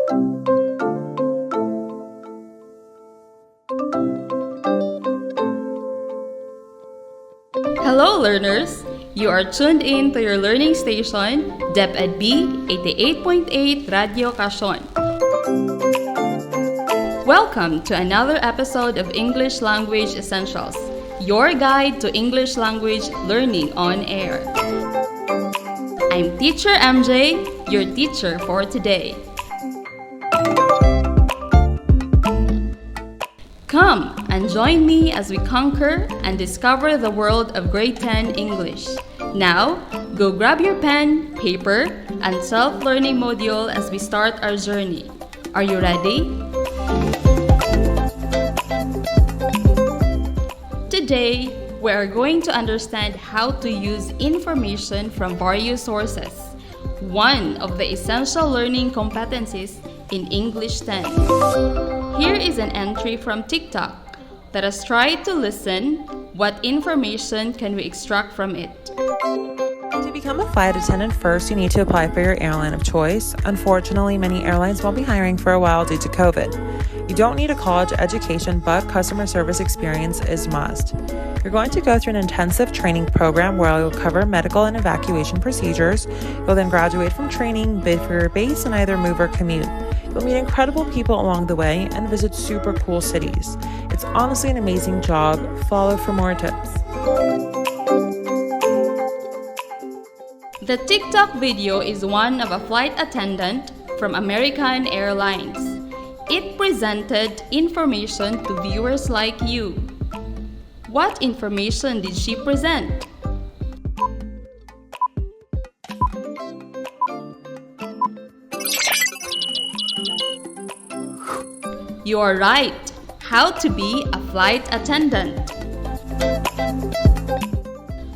Hello learners! You are tuned in to your learning station, DepEd B 88.8 RadyoKasyon. Welcome to another episode of English Language Essentials, your guide to English language learning on air. I'm Teacher MJ, your teacher for today. Come and join me as we conquer and discover the world of Grade 10 English. Now, go grab your pen, paper, and self-learning module as we start our journey. Are you ready? Today, we are going to understand how to use information from various sources, one of the essential learning competencies in English 10. Here is an entry from TikTok. Let us try to listen. What information can we extract from it? To become a flight attendant, first you need to apply for your airline of choice. Unfortunately, many airlines won't be hiring for a while due to COVID. You don't need a college education, but customer service experience is must. You're going to go through an intensive training program where you'll cover medical and evacuation procedures. You'll then graduate from training, bid for your base, and either move or commute. You'll meet incredible people along the way and visit super cool cities. It's honestly an amazing job. Follow for more tips. The TikTok video is one of a flight attendant from American Airlines. It presented information to viewers like you. What information did she present? You are right. How to be a flight attendant.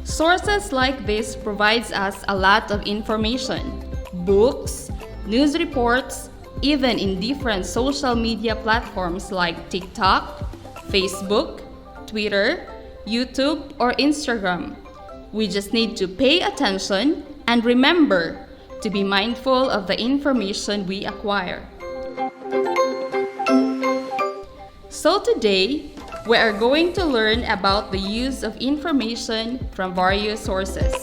Sources like this provides us a lot of information. Books, news reports, even in different social media platforms like TikTok, Facebook, Twitter, YouTube, or Instagram. We just need to pay attention and remember to be mindful of the information we acquire. So today, we are going to learn about the use of information from various sources.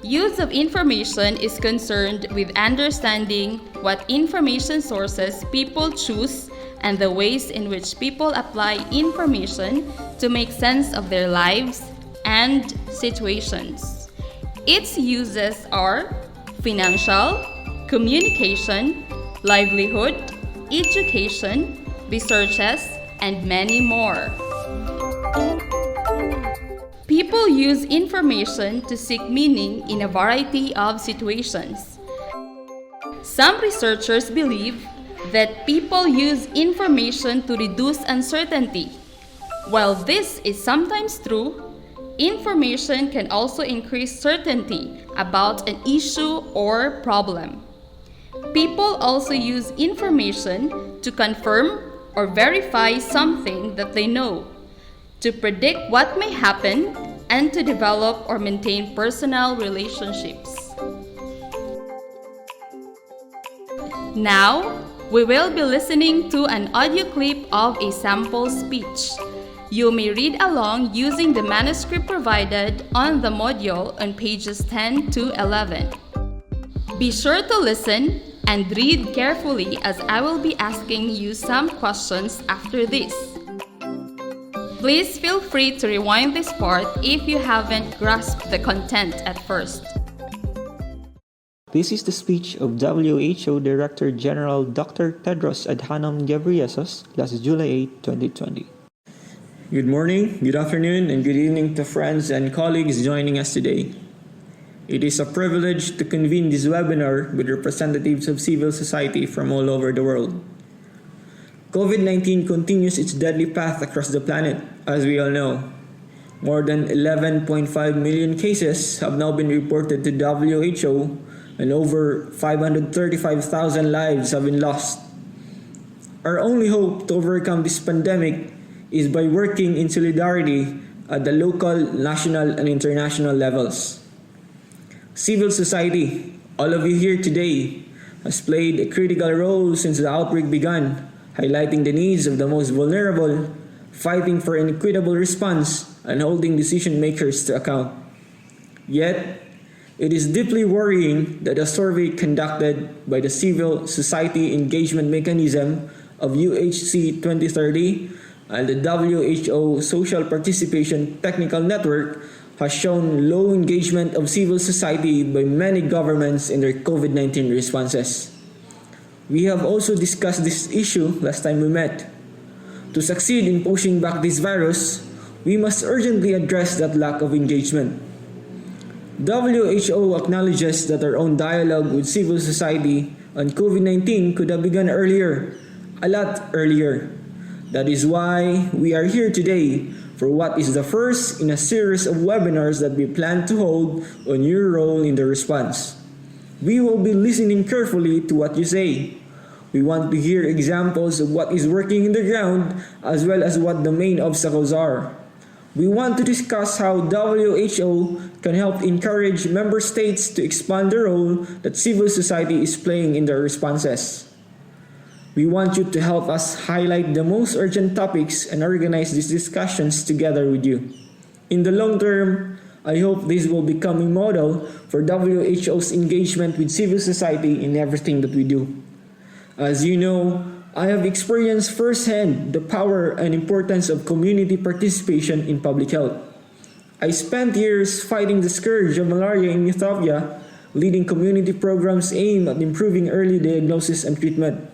Use of information is concerned with understanding what information sources people choose and the ways in which people apply information to make sense of their lives and situations. Its uses are financial, communication, livelihood, education, researches, and many more. People use information to seek meaning in a variety of situations. Some researchers believe that people use information to reduce uncertainty. While this is sometimes true, information can also increase certainty about an issue or problem. People also use information to confirm or verify something that they know, to predict what may happen, and to develop or maintain personal relationships. Now, we will be listening to an audio clip of a sample speech. You may read along using the manuscript provided on the module on pages 10 to 11. Be sure to listen and read carefully as I will be asking you some questions after this. Please feel free to rewind this part if you haven't grasped the content at first. This is the speech of WHO Director General Dr. Tedros Adhanom Ghebreyesus last July 8, 2020. Good morning, good afternoon, and good evening to friends and colleagues joining us today. It is a privilege to convene this webinar with representatives of civil society from all over the world. COVID-19 continues its deadly path across the planet, as we all know. More than 11.5 million cases have now been reported to WHO, and over 535,000 lives have been lost. Our only hope to overcome this pandemic is by working in solidarity at the local, national, and international levels. Civil society, all of you here today, has played a critical role since the outbreak began, highlighting the needs of the most vulnerable, fighting for an equitable response, and holding decision makers to account. Yet, it is deeply worrying that a survey conducted by the Civil Society Engagement Mechanism of UHC 2030 and the WHO Social Participation Technical Network has shown low engagement of civil society by many governments in their COVID-19 responses. We have also discussed this issue last time we met. To succeed in pushing back this virus, we must urgently address that lack of engagement. WHO acknowledges that our own dialogue with civil society on COVID-19 could have begun earlier, a lot earlier. That is why we are here today for what is the first in a series of webinars that we plan to hold on your role in the response. We will be listening carefully to what you say. We want to hear examples of what is working in the ground as well as what the main obstacles are. We want to discuss how WHO can help encourage member states to expand the role that civil society is playing in their responses. We want you to help us highlight the most urgent topics and organize these discussions together with you. In the long term, I hope this will become a model for WHO's engagement with civil society in everything that we do. As you know, I have experienced firsthand the power and importance of community participation in public health. I spent years fighting the scourge of malaria in Ethiopia, leading community programs aimed at improving early diagnosis and treatment.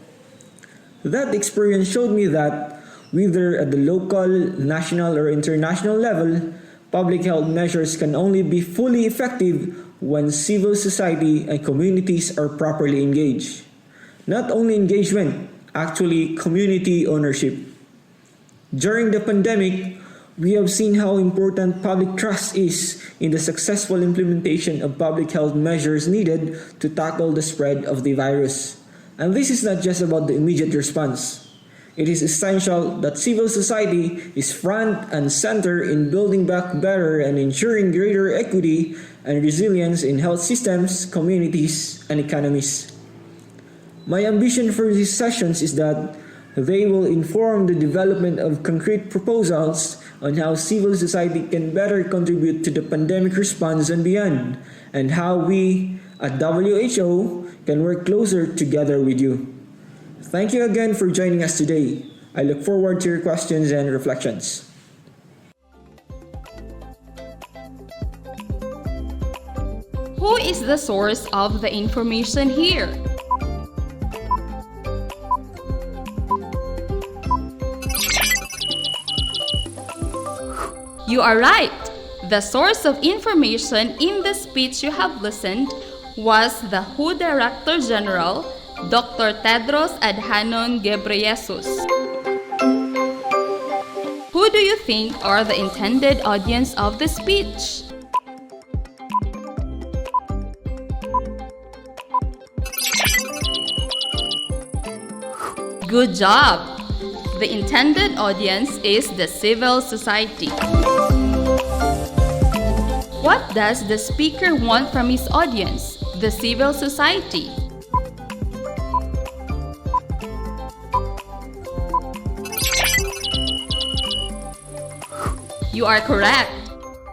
That experience showed me that, whether at the local, national, or international level, public health measures can only be fully effective when civil society and communities are properly engaged. Not only engagement, actually community ownership. During the pandemic, we have seen how important public trust is in the successful implementation of public health measures needed to tackle the spread of the virus. And this is not just about the immediate response. It is essential that civil society is front and center in building back better and ensuring greater equity and resilience in health systems, communities, and economies. My ambition for these sessions is that they will inform the development of concrete proposals on how civil society can better contribute to the pandemic response and beyond, and how we at WHO can work closer together with you. Thank you again for joining us today. I look forward to your questions and reflections. Who is the source of the information here? You are right. The source of information in the speech you have listened was the WHO Director General, Dr. Tedros Adhanom Ghebreyesus. Who do you think are the intended audience of the speech? Good job! The intended audience is the civil society. What does the speaker want from his audience, the civil society? You are correct.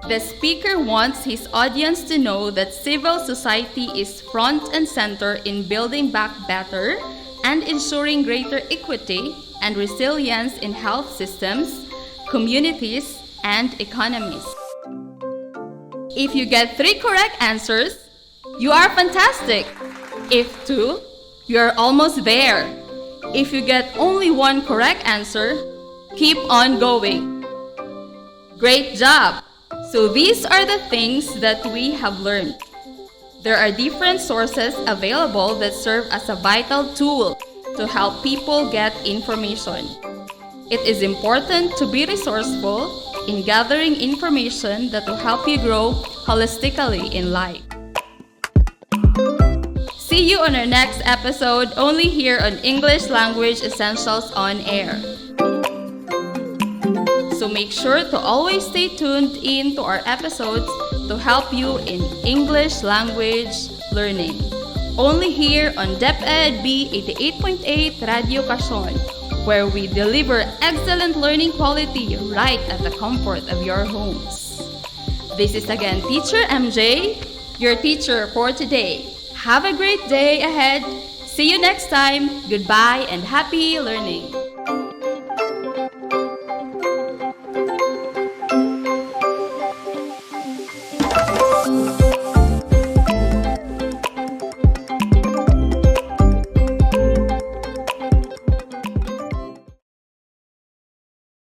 The speaker wants his audience to know that civil society is front and center in building back better and ensuring greater equity and resilience in health systems, communities, and economies. If you get 3 correct answers, you are fantastic. If 2, you are almost there. If you get only 1 correct answer, keep on going. Great job! So these are the things that we have learned. There are different sources available that serve as a vital tool to help people get information. It is important to be resourceful in gathering information that will help you grow holistically in life. See you on our next episode, only here on English Language Essentials on Air. So make sure to always stay tuned in to our episodes to help you in English language learning. only here on DepEd B 88.8 RadyoKasyon, where we deliver excellent learning quality right at the comfort of your homes. This is again Teacher MJ, your teacher for today. Have a great day ahead. See you next time. Goodbye and happy learning.